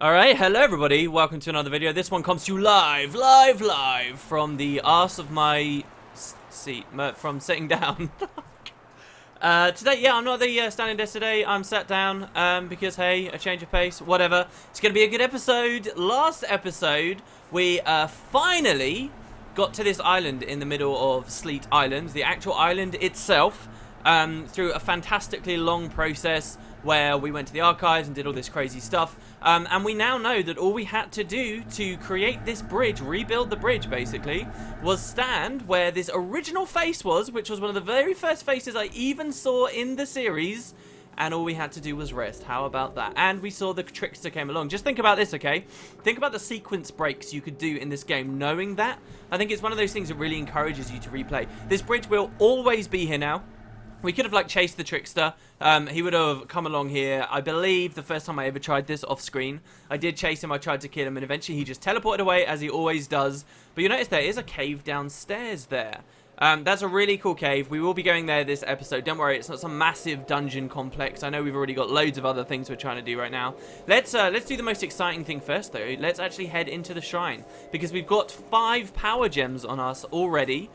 Alright, hello everybody, welcome to another video. This one comes to you live from the arse of my seat, from sitting down. Today, yeah, I'm not the standing desk today, I'm sat down, because, hey, a change of pace, whatever. It's going to be a good episode. Last episode, we finally got to this island in the middle of Sleet Island, the actual island itself, through a fantastically long process where we went to the archives and did all this crazy stuff, and we now know that all we had to do to create this bridge, rebuild the bridge basically, was stand where this original face was, which was one of the very first faces I even saw in the series, and all we had to do was rest. How about that? And we saw the trickster came along. Just think about this, okay? Think about the sequence breaks you could do in this game. Knowing that, I think it's one of those things that really encourages you to replay. This bridge will always be here now. We could have, like, chased the trickster. He would have come along here. I believe the first time I ever tried this off screen, I did chase him, I tried to kill him, and eventually he just teleported away, as he always does. But you notice there is a cave downstairs there. That's a really cool cave. We will be going there this episode. Don't worry, it's not some massive dungeon complex. I know we've already got loads of other things we're trying to do right now. Let's do the most exciting thing first, though. Let's actually head into the shrine, because we've got 5 power gems on us already.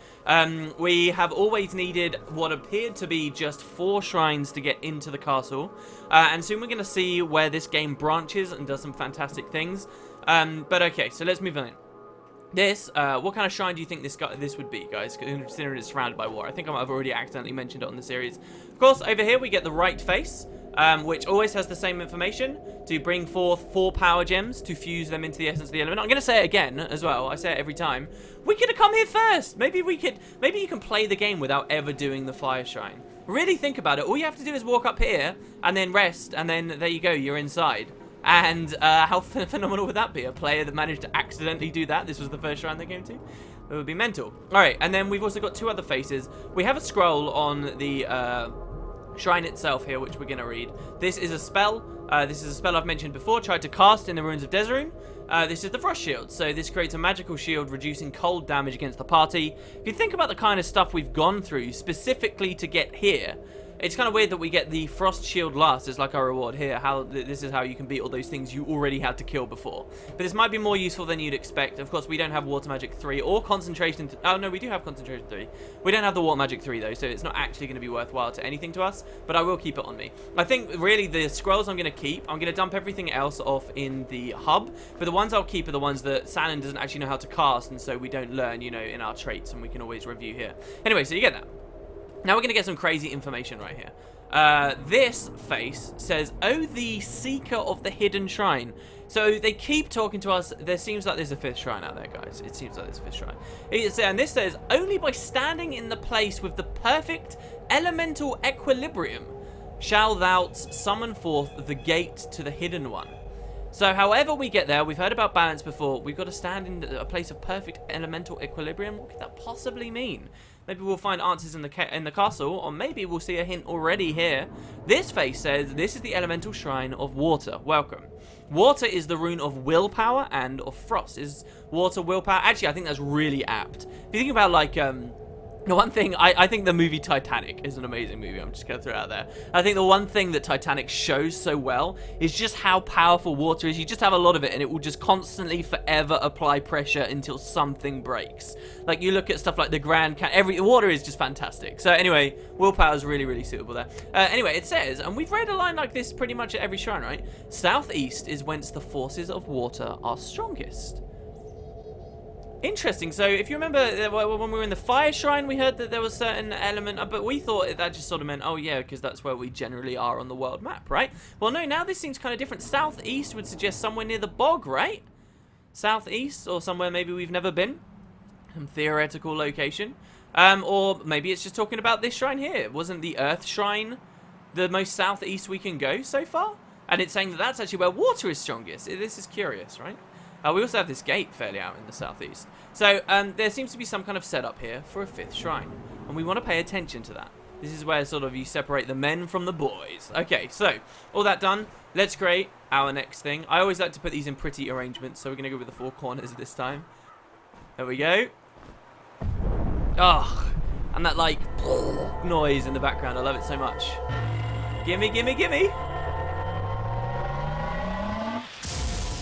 We have always needed what appeared to be just 4 shrines to get into the castle. And soon we're going to see where this game branches and does some fantastic things. But okay, so let's move on. This, what kind of shrine do you think this would be, guys, considering it's surrounded by water? I think I've already accidentally mentioned it on the series. Of course, over here we get the right face, which always has the same information, to bring forth 4 power gems to fuse them into the essence of the element. I'm going to say it again as well. I say it every time. We could have come here first. Maybe you can play the game without ever doing the fire shrine. Really think about it. All you have to do is walk up here and then rest, and then there you go, you're inside. And how phenomenal would that be? A player that managed to accidentally do that. This was the first shrine they came to. It would be mental. Alright, and then we've also got 2 other faces. We have a scroll on the shrine itself here, which we're going to read. This is a spell. This is a spell I've mentioned before. Tried to cast in the ruins of Desirune. This is the Frost Shield. So this creates a magical shield reducing cold damage against the party. If you think about the kind of stuff we've gone through specifically to get here, it's kind of weird that we get the Frost Shield last as like our reward here. This is how you can beat all those things you already had to kill before. But this might be more useful than you'd expect. Of course, we don't have Water Magic 3 or Concentration... Oh, no, we do have Concentration 3. We don't have the Water Magic 3, though, so it's not actually going to be worthwhile to anything to us. But I will keep it on me. I think, really, the scrolls I'm going to keep. I'm going to dump everything else off in the hub. But the ones I'll keep are the ones that Shannon doesn't actually know how to cast, and so we don't learn, you know, in our traits, and we can always review here. Anyway, so you get that. Now we're going to get some crazy information right here. This face says, "Oh, the seeker of the hidden shrine." So they keep talking to us. There seems like there's a 5th shrine out there, guys. It seems like there's a 5th shrine. And this says, "Only by standing in the place with the perfect elemental equilibrium shall thou summon forth the gate to the hidden one." So however we get there, we've heard about balance before. We've got to stand in a place of perfect elemental equilibrium. What could that possibly mean? Maybe we'll find answers in the castle, or maybe we'll see a hint already here. This face says, "This is the elemental shrine of water. Welcome." Water is the rune of willpower and of frost. Is water willpower? Actually, I think that's really apt. If you think about, like, the one thing, I think the movie Titanic is an amazing movie. I'm just going to throw it out there. I think the one thing that Titanic shows so well is just how powerful water is. You just have a lot of it, and it will just constantly, forever apply pressure until something breaks. Like, you look at stuff like the Grand Canyon. Water is just fantastic. So anyway, willpower is really, really suitable there. Anyway, it says, and we've read a line like this pretty much at every shrine, right? "Southeast is whence the forces of water are strongest." Interesting. So if you remember when we were in the fire shrine, we heard that there was a certain element, but we thought that just sort of meant, oh yeah, because that's where we generally are on the world map, right? Well, no, now this seems kind of different. Southeast would suggest somewhere near the bog, right? Southeast, or somewhere maybe we've never been. Some theoretical location. Or maybe it's just talking about this shrine here. Wasn't the Earth Shrine the most southeast we can go so far? And it's saying that that's actually where water is strongest. This is curious, right? We also have this gate fairly out in the southeast. So there seems to be some kind of setup here for a 5th shrine. And we want to pay attention to that. This is where sort of you separate the men from the boys. Okay, so all that done. Let's create our next thing. I always like to put these in pretty arrangements. So we're going to go with the 4 corners this time. There we go. Oh, and that like noise in the background. I love it so much. Gimme, gimme, gimme.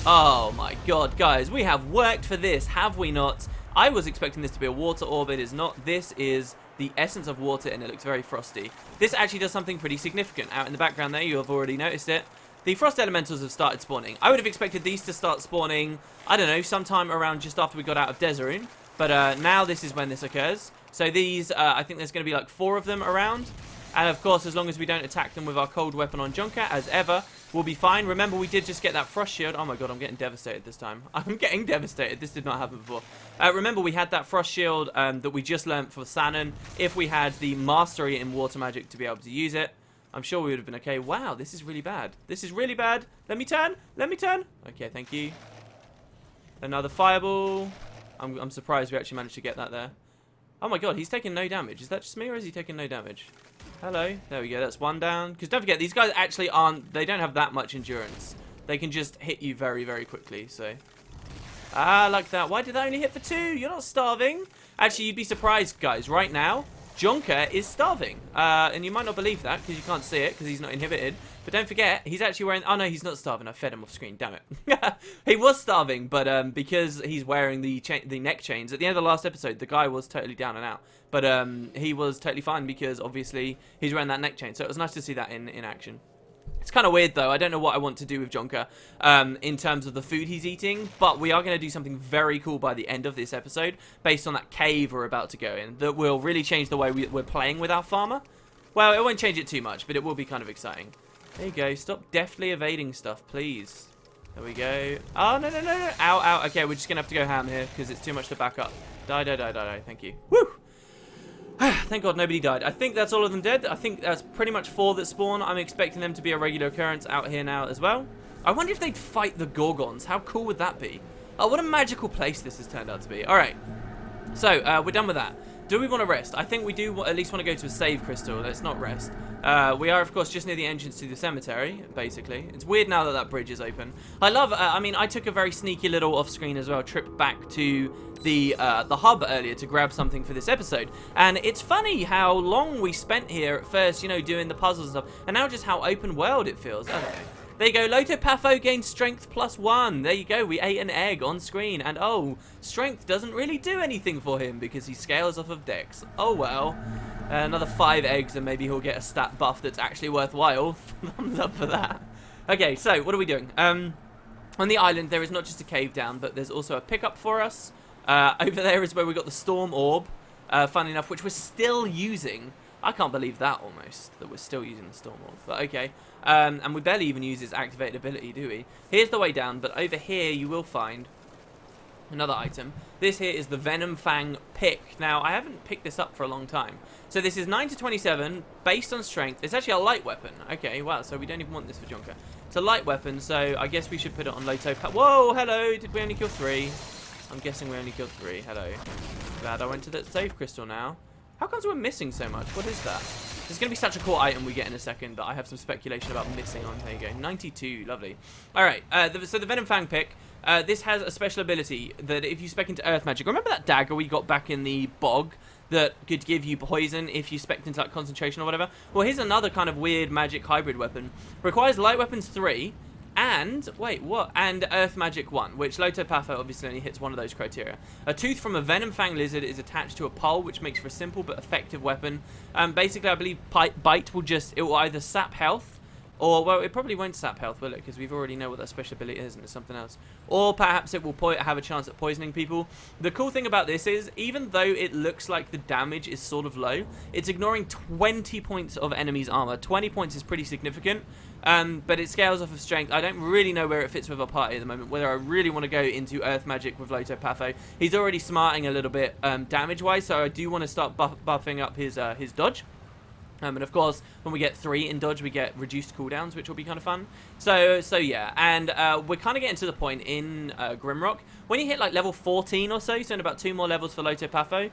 Oh my god, guys, we have worked for this, have we not? I was expecting this to be a water orb. It is not. This is the essence of water, and it looks very frosty. This actually does something pretty significant. Out in the background there, you have already noticed it. The frost elementals have started spawning. I would have expected these to start spawning, I don't know, sometime around just after we got out of Desirune. But now this is when this occurs. So these, I think there's going to be like 4 of them around. And of course, as long as we don't attack them with our cold weapon on Junker, as ever, we'll be fine. Remember, we did just get that frost shield. Oh my god, I'm getting devastated this time. I'm getting devastated. This did not happen before. Remember, we had that frost shield that we just learnt for Sanon. If we had the mastery in water magic to be able to use it, I'm sure we would have been okay. Wow, this is really bad. This is really bad. Let me turn. Let me turn. Okay, thank you. Another fireball. I'm surprised we actually managed to get that there. Oh my god, he's taking no damage. Is that just me, or is he taking no damage? Hello. There we go. That's 1 down. Because don't forget, these guys actually aren't... They don't have that much endurance. They can just hit you very, very quickly, so... Ah, like that. Why did that only hit for 2? You're not starving. Actually, you'd be surprised, guys. Right now, Jonker is starving. And you might not believe that, because you can't see it, because he's not inhibited. But don't forget, he's actually wearing... Oh, no, he's not starving. I fed him off screen. Damn it. He was starving, but because he's wearing the neck chains. At the end of the last episode, the guy was totally down and out. But he was totally fine because, obviously, he's wearing that neck chain. So it was nice to see that in action. It's kind of weird, though. I don't know what I want to do with Jonker in terms of the food he's eating. But we are going to do something very cool by the end of this episode based on that cave we're about to go in that will really change the way we're playing with our farmer. Well, it won't change it too much, but it will be kind of exciting. There you go. Stop deftly evading stuff, please. There we go. Oh, no, no, no, no. Ow, ow. Okay, we're just going to have to go ham here because it's too much to back up. Die, die, die, die, die. Thank you. Woo! Thank God nobody died. I think that's all of them dead. I think that's pretty much 4 that spawn. I'm expecting them to be a regular occurrence out here now as well. I wonder if they'd fight the Gorgons. How cool would that be? Oh, what a magical place this has turned out to be. All right. So, we're done with that. Do we want to rest? I think we do at least want to go to a save crystal. Let's not rest. We are, of course, just near the entrance to the cemetery, basically. It's weird now that that bridge is open. I love, I mean, I took a very sneaky little off-screen as well trip back to the hub earlier to grab something for this episode. And it's funny how long we spent here at first, you know, doing the puzzles and stuff. And now just how open world it feels. I don't know. There you go, Lotopatho gains strength +1. There you go, we ate an egg on screen. And oh, strength doesn't really do anything for him because he scales off of dex. Oh well. Another 5 eggs and maybe he'll get a stat buff that's actually worthwhile. Thumbs up for that. Okay, so what are we doing? On the island there is not just a cave down, but there's also a pickup for us. Over there is where we got the storm orb, funny enough, which we're still using. I can't believe that almost, that we're still using the storm orb, but okay. And we barely even use its activated ability, do we? Here's the way down, but over here you will find another item. This here is the Venom Fang pick. Now, I haven't picked this up for a long time. So this is 9 to 27, based on strength. It's actually a light weapon. Okay, wow, so we don't even want this for Jonker. It's a light weapon, so I guess we should put it on Loto. Whoa, hello, did we only kill 3? I'm guessing we only killed 3. Hello. Glad I went to the save crystal now. How comes we're missing so much? What is that? There's going to be such a cool item we get in a second that I have some speculation about missing on. There you go. 92. Lovely. Alright, so the Venom Fang pick. This has a special ability that if you spec into Earth Magic... Remember that dagger we got back in the bog that could give you poison if you spec into like concentration or whatever? Well, here's another kind of weird magic hybrid weapon. Requires light weapons 3... And, wait, what? And Earth Magic 1, which Lotopatho obviously only hits one of those criteria. A tooth from a Venom Fang lizard is attached to a pole, which makes for a simple but effective weapon. Basically, I believe Bite will it will either sap health, or, well, it probably won't sap health, will it? Because we've already know what that special ability is, and it's something else. Or perhaps it will have a chance at poisoning people. The cool thing about this is, even though it looks like the damage is sort of low, it's ignoring 20 points of enemy's armor. 20 points is pretty significant. But it scales off of strength. I don't really know where it fits with our party at the moment, whether I really want to go into Earth Magic with Lotopatho. He's already smarting a little bit damage-wise, so I do want to start buffing up his dodge. And of course, when we get 3 in dodge, we get reduced cooldowns, which will be kind of fun. So yeah, and we're kind of getting to the point in Grimrock. When you hit like level 14 or so in about 2 more levels for Lotopatho,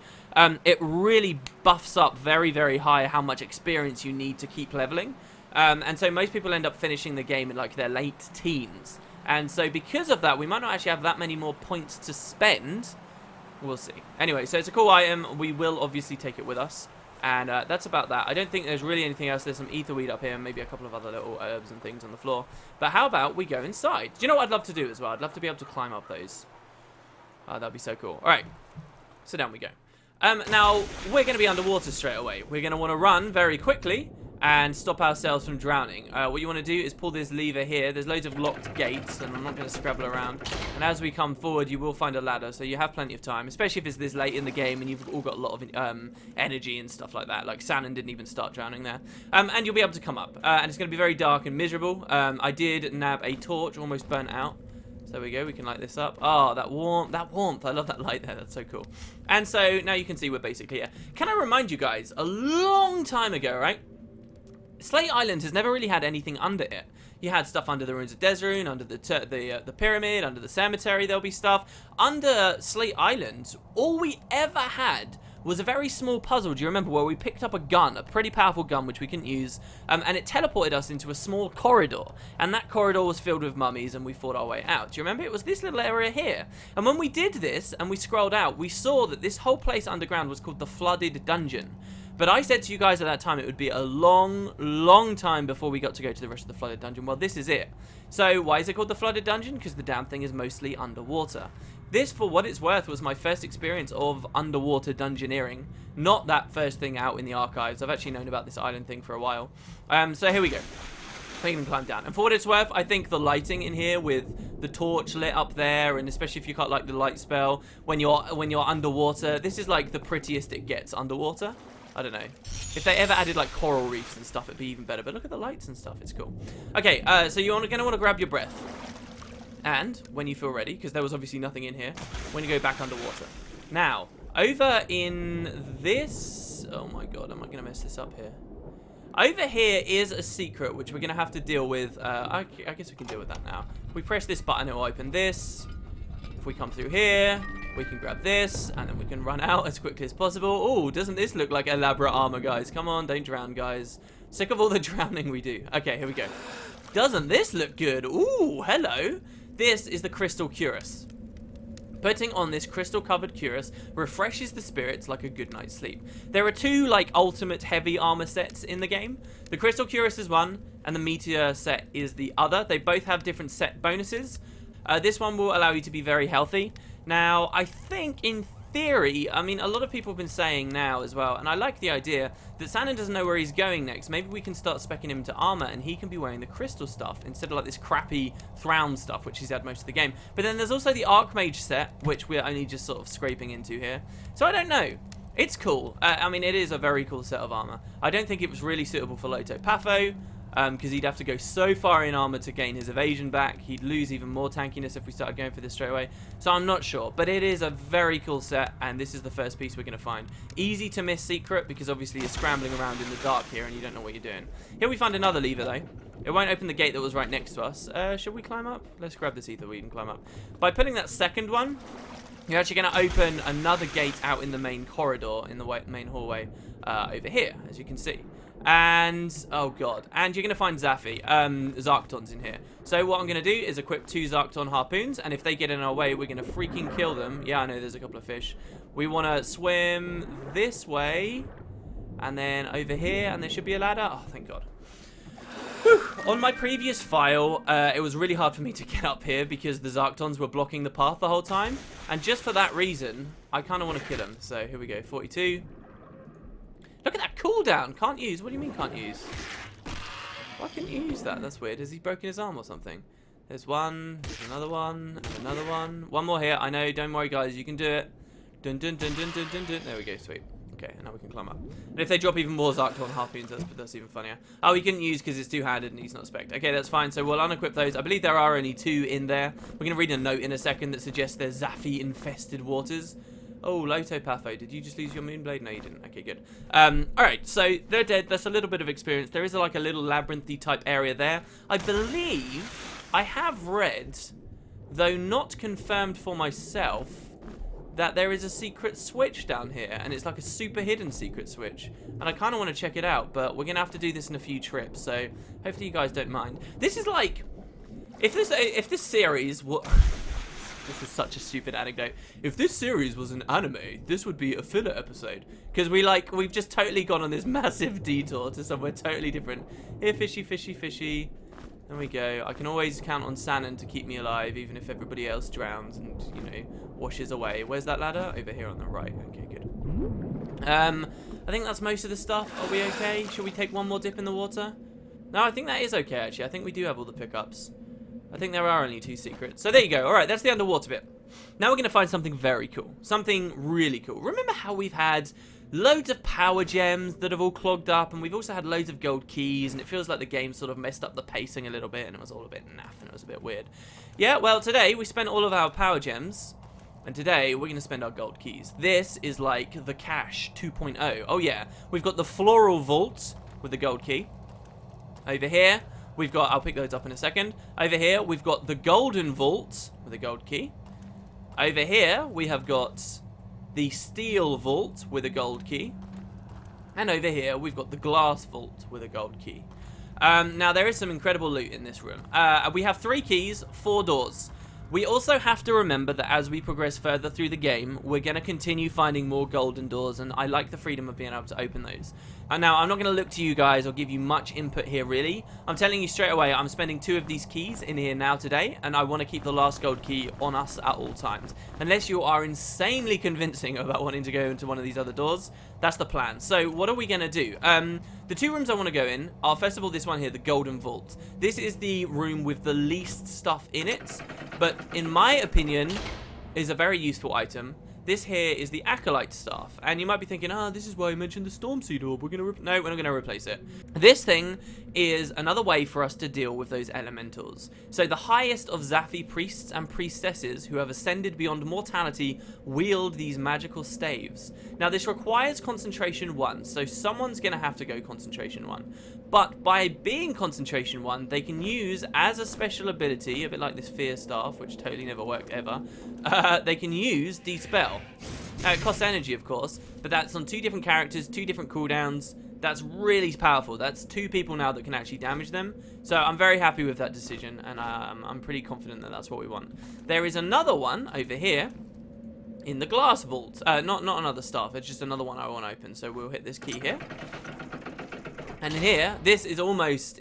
it really buffs up very, very high how much experience you need to keep leveling. And so most people end up finishing the game in like their late teens. And so because of that, we might not actually have that many more points to spend. We'll see. Anyway, so it's a cool item. We will obviously take it with us. And that's about that. I don't think there's really anything else. There's some etherweed up here and maybe a couple of other little herbs and things on the floor. But how about we go inside? Do you know what I'd love to do as well? I'd love to be able to climb up those. That'd be so cool. All right. So down we go. Now, we're going to be underwater straight away. We're going to want to run very quickly and stop ourselves from drowning. What you want to do is pull this lever here. There's loads of locked gates, and I'm not going to scrabble around. And as we come forward, you will find a ladder, so you have plenty of time, especially if it's this late in the game and you've all got a lot of energy and stuff like that. Like, Shannon didn't even start drowning there. And you'll be able to come up. And it's going to be very dark and miserable. I did nab a torch, almost burnt out. So there we go, we can light this up. Oh, that warmth. I love that light there, that's so cool. And so, now you can see we're basically here. Can I remind you guys, a long time ago, right? Slate Island has never really had anything under it. You had stuff under the ruins of Desrune, under the pyramid, under the cemetery, there'll be stuff. Under Slate Island, all we ever had was a very small puzzle, do you remember, where we picked up a gun, a pretty powerful gun, which we couldn't use, and it teleported us into a small corridor, and that corridor was filled with mummies, and we fought our way out. Do you remember? It was this little area here, and when we did this, and we scrolled out, we saw that this whole place underground was called the Flooded Dungeon. But I said to you guys at that time it would be a long, long time before we got to go to the rest of the Flooded Dungeon. Well, this is it. So, why is it called the Flooded Dungeon? Because the damn thing is mostly underwater. This, for what it's worth, was my first experience of underwater dungeoneering. Not that first thing out in the archives. I've actually known about this island thing for a while. So here we go. We can climb down. And for what it's worth, I think the lighting in here with the torch lit up there, and especially if you got like the light spell when you're underwater, this is like the prettiest it gets underwater. I don't know. If they ever added like coral reefs and stuff, it'd be even better. But look at the lights and stuff. It's cool. Okay, so you're going to want to grab your breath. And when you feel ready, because there was obviously nothing in here, when you go back underwater. Now, over in this... Oh my god, am I going to mess this up here? Over here is a secret, which we're going to have to deal with. I guess we can deal with that now. If we press this button, it will open this. If we come through here, we can grab this, and then we can run out as quickly as possible. Oh, doesn't this look like elaborate armor, guys? Come on, don't drown, guys. Sick of all the drowning we do. Okay, here we go. Doesn't this look good? Ooh, hello. This is the Crystal Cuirass. Putting on this crystal-covered cuirass refreshes the spirits like a good night's sleep. There are two, like, ultimate heavy armor sets in the game. The Crystal Cuirass is one, and the Meteor set is the other. They both have different set bonuses. This one will allow you to be very healthy. Now, I think, in theory, I mean, a lot of people have been saying now as well, and I like the idea that Shannon doesn't know where he's going next. Maybe we can start speccing him to armor, and he can be wearing the crystal stuff instead of like this crappy Thrown stuff, which he's had most of the game. But then there's also the Archmage set, which we're only just sort of scraping into here. So I don't know. It's cool. I mean, it is a very cool set of armor. I don't think it was really suitable for Loto Patho, because he'd have to go so far in armor to gain his evasion back. He'd lose even more tankiness if we started going for this straight away. So I'm not sure, but it is a very cool set, and this is the first piece we're going to find. Easy to miss secret, because obviously you're scrambling around in the dark here and you don't know what you're doing. Here we find another lever though. It won't open the gate that was right next to us. Should we climb up? Let's grab this ether weed and climb up. By putting that second one, you're actually going to open another gate out in the main corridor, in the main hallway, over here, as you can see. And, oh god, and you're going to find Zarktons in here. So what I'm going to do is equip 2 Zarkton harpoons, and if they get in our way, we're going to freaking kill them. Yeah, I know there's a couple of fish. We want to swim this way, and then over here, and there should be a ladder. Oh, thank god. Whew. On my previous file, it was really hard for me to get up here because the Zarktons were blocking the path the whole time. And just for that reason, I kind of want to kill them. So here we go, 42. Look at that cooldown. Can't use. What do you mean can't use? Why can't you use that? That's weird. Has he broken his arm or something? There's one. There's another one. And another one. One more here. I know. Don't worry, guys. You can do it. Dun dun dun dun dun dun dun. There we go. Sweet. Okay, and now we can climb up. And if they drop even more Zarkton harpoons, that's even funnier. Oh, he couldn't use because it's two-handed and he's not spec'd. Okay, that's fine. So we'll unequip those. I believe there are only 2 in there. We're going to read a note in a second that suggests they're Zaffi-infested waters. Oh, Loto Patho, did you just lose your Moonblade? No, you didn't. Okay, good. Alright, so they're dead. That's a little bit of experience. There is like a little labyrinthy type area there. I believe I have read, though not confirmed for myself, that there is a secret switch down here, and it's like a super hidden secret switch. And I kind of want to check it out, but we're going to have to do this in a few trips, so hopefully you guys don't mind. This is like, if this series This is such a stupid anecdote. If this series was an anime, this would be a filler episode. Because we've just totally gone on this massive detour to somewhere totally different. Here, fishy, fishy, fishy. There we go. I can always count on Sannon to keep me alive, even if everybody else drowns and, you know, washes away. Where's that ladder? Over here on the right. Okay, good. I think that's most of the stuff. Are we okay? Should we take one more dip in the water? No, I think that is okay, actually. I think we do have all the pickups. I think there are only 2 secrets. So there you go. All right, that's the underwater bit. Now we're going to find something very cool. Something really cool. Remember how we've had loads of power gems that have all clogged up, and we've also had loads of gold keys, and it feels like the game sort of messed up the pacing a little bit, and it was all a bit naff, and it was a bit weird. Yeah, well, today we spent all of our power gems, and today we're going to spend our gold keys. This is like the cache 2.0. Oh, yeah. We've got the floral vault with the gold key. Over here, we've got, I'll pick those up in a second. Over here, we've got the golden vault with a gold key. Over here, we have got the steel vault with a gold key. And over here, we've got the glass vault with a gold key. Now, there is some incredible loot in this room. We have 3 keys, 4 doors. We also have to remember that as we progress further through the game, we're going to continue finding more golden doors, and I like the freedom of being able to open those. And now, I'm not going to look to you guys or give you much input here, really. I'm telling you straight away, I'm spending 2 of these keys in here now today, and I want to keep the last gold key on us at all times. Unless you are insanely convincing about wanting to go into one of these other doors, that's the plan. So, what are we going to do? The 2 rooms I want to go in are, first of all, this one here, the Golden Vault. This is the room with the least stuff in it, but in my opinion, is a very useful item. This here is the Acolyte Staff, and you might be thinking, this is why I mentioned the Storm Seed Orb. No, we're not going to replace it. This thing is another way for us to deal with those elementals. So the highest of Zaphi priests and priestesses who have ascended beyond mortality wield these magical staves. Now this requires concentration 1, so someone's going to have to go concentration 1. But by being concentration 1, they can use as a special ability, a bit like this Fear Staff, which totally never worked ever, they can use Dispel. Now it costs energy, of course, but that's on 2 different characters, 2 different cooldowns. That's really powerful. That's 2 people now that can actually damage them. So I'm very happy with that decision, and I'm pretty confident that that's what we want. There is another one over here in the glass vault. Not another staff. It's just another one I want to open. So we'll hit this key here. And here, this is almost,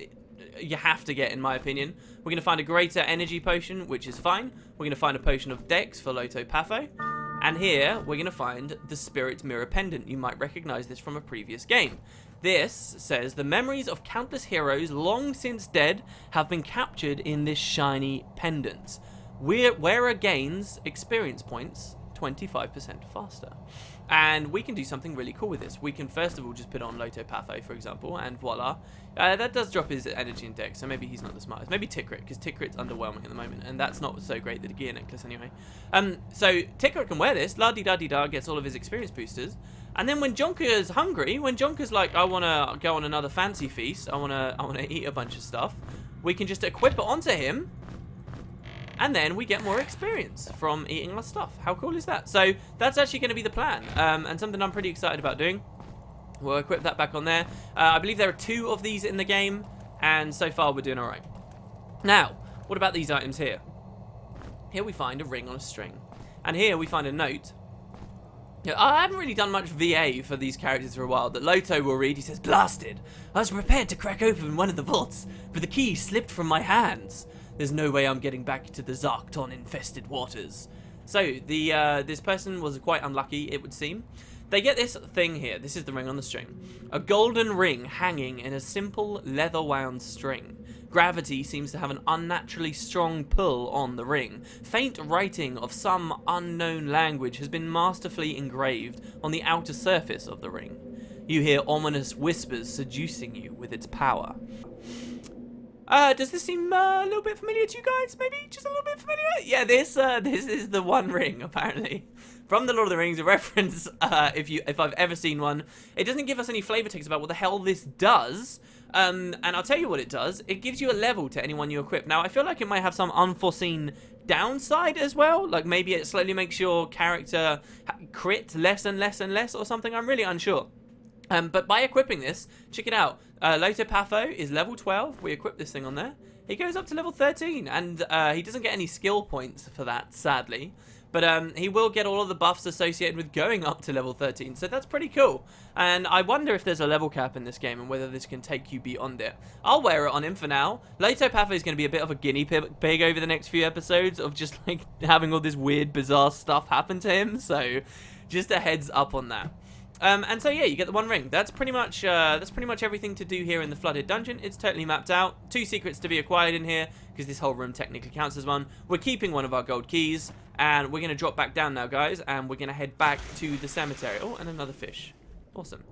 you have to get, in my opinion. We're going to find a greater energy potion, which is fine. We're going to find a potion of Dex for Loto Patho. And here, we're going to find the Spirit Mirror Pendant. You might recognize this from a previous game. This says, the memories of countless heroes long since dead have been captured in this shiny pendant. Wearer gains experience points 25% faster. And we can do something really cool with this. We can first of all just put on Loto Patho, for example, and voila. That does drop his energy and dex, so maybe he's not the smartest. Maybe Tikrit, because Tikrit's underwhelming at the moment, and that's not so great, the gear necklace anyway. So Tikrit can wear this, la-di-da-di-da, gets all of his experience boosters, and then when Jonker's hungry, when Jonker's like, I want to go on another fancy feast, I want to eat a bunch of stuff, we can just equip it onto him, and then we get more experience from eating our stuff. How cool is that? So that's actually going to be the plan, and something I'm pretty excited about doing. We'll equip that back on there. I believe there are 2 of these in the game, and so far we're doing all right. Now, what about these items here? Here we find a ring on a string, and here we find a note. I haven't really done much VA for these characters for a while, that Loto will read. He says, "Blasted! I was prepared to crack open one of the vaults, but the key slipped from my hands. There's no way I'm getting back to the Zarkton-infested waters." So, this person was quite unlucky, it would seem. They get this thing here. This is the ring on the string. A golden ring hanging in a simple leather-wound string. Gravity seems to have an unnaturally strong pull on the ring. Faint writing of some unknown language has been masterfully engraved on the outer surface of the ring. You hear ominous whispers seducing you with its power. Does this seem a little bit familiar to you guys? Maybe just a little bit familiar? Yeah, this is the One Ring, apparently. From the Lord of the Rings, a reference, if I've ever seen one. It doesn't give us any flavor text about what the hell this does. And I'll tell you what it does. It gives you a level to anyone you equip. Now, I feel like it might have some unforeseen downside as well. Like, maybe it slowly makes your character crit less and less and less or something. I'm really unsure. But by equipping this, check it out. Loto Patho is level 12. We equip this thing on there. he goes up to level 13, and he doesn't get any skill points for that, sadly. But he will get all of the buffs associated with going up to level 13, so that's pretty cool. And I wonder if there's a level cap in this game and whether this can take you beyond it. I'll wear it on him for now. Leitopatho is going to be a bit of a guinea pig over the next few episodes of just like having all this weird, bizarre stuff happen to him, so just a heads up on that. And so yeah, you get the 1 ring. That's pretty much everything to do here in the flooded dungeon. It's totally mapped out. 2 secrets to be acquired in here because this whole room technically counts as 1. We're keeping one of our gold keys, and we're gonna drop back down now, guys, and we're gonna head back to the cemetery. Oh, and another fish. Awesome.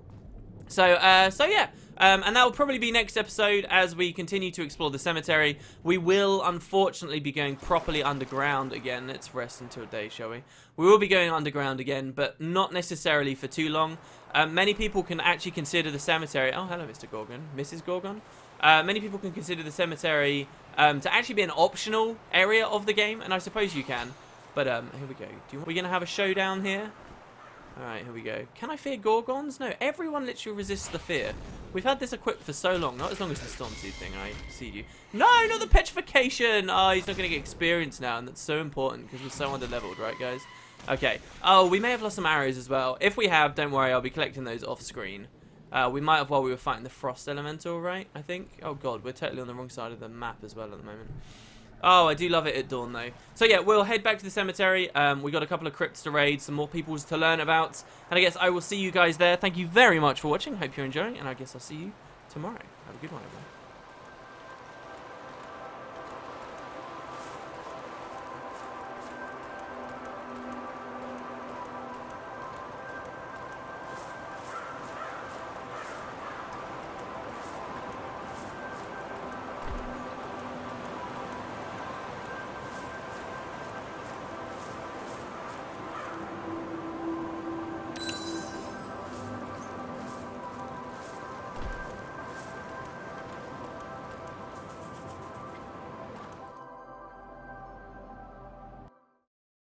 So yeah, and that will probably be next episode as we continue to explore the cemetery. We will, unfortunately, be going properly underground again. Let's rest until day, shall we? We will be going underground again, but not necessarily for too long. Many people can actually consider the cemetery... Oh, hello, Mr. Gorgon. Mrs. Gorgon. Many people can consider the cemetery to actually be an optional area of the game, and I suppose you can. But here we go. We're going to have a showdown here. Alright, here we go. Can I fear Gorgons? No, everyone literally resists the fear. We've had this equipped for so long. Not as long as the Stormtooth thing, I see you. No, not the petrification! Oh, he's not going to get experience now, and that's so important because we're so under-leveled, right, guys? Okay. Oh, we may have lost some arrows as well. If we have, don't worry, I'll be collecting those off-screen. We might have while we were fighting the Frost Elemental, right? I think. Oh, God, we're totally on the wrong side of the map as well at the moment. Oh, I do love it at dawn, though. So, yeah, we'll head back to the cemetery. We got a couple of crypts to raid, some more peoples to learn about. And I guess I will see you guys there. Thank you very much for watching. Hope you're enjoying, and I guess I'll see you tomorrow. Have a good one, everyone.